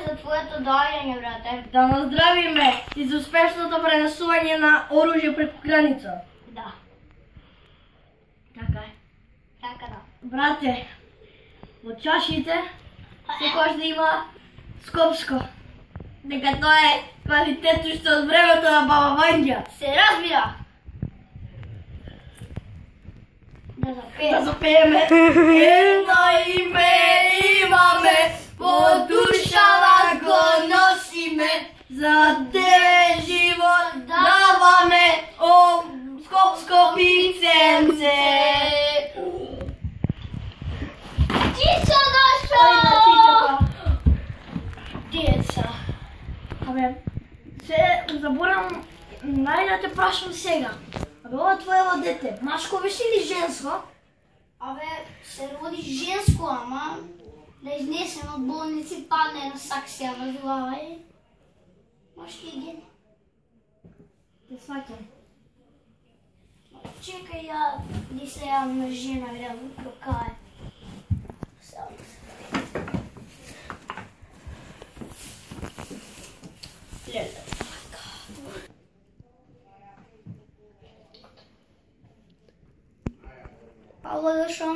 за твоето доаѓање, брате. Да наздравиме и за успешното пренесување на оружје преку граница. Да. Така е. Така да. Брате, во чашите секогаш да има скопско. Дека тоа е квалитетно што од времето на баба Вања. Се разбира. Да запееме. Да запееме. Едно име имаме, по душава го носиме, за тебе живот даваме, о скопско пиценце. Цица наша! Деца. Абе, се заборам да те прашам сега. Абе, ова твоево дете, машко беше или женско? Абе, се роди женско, ама да изнесем од болници, падне на саксија во глава и машки и гени. Те сваќам. Чекај ја да се јавам на жена, гледам која е. Ало, дошо.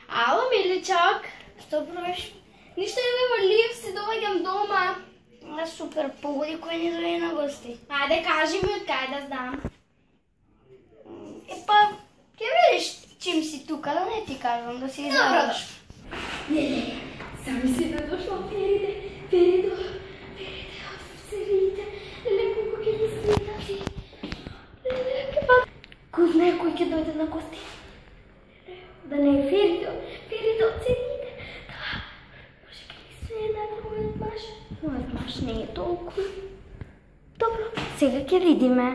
Ало, миличок. Што правиш? Ништо не ме врлив, си доаѓам дома. Супер, погоди кој ни дојде на гости. Ајде, кажи ми од кај да знам. Епа, ќе видиш чим си тука, да не ти кажам, да си изгледаш. Не, сами си да дошла Феридо, офицерите, леле колко ќе ги снимати. Леле, кој знае кој ќе дојде на гости. Да не е Феридо, оцените. Да, може ќе ги снимати мојот маш. Мојот маш не е толку. Добро, сега ќе видиме.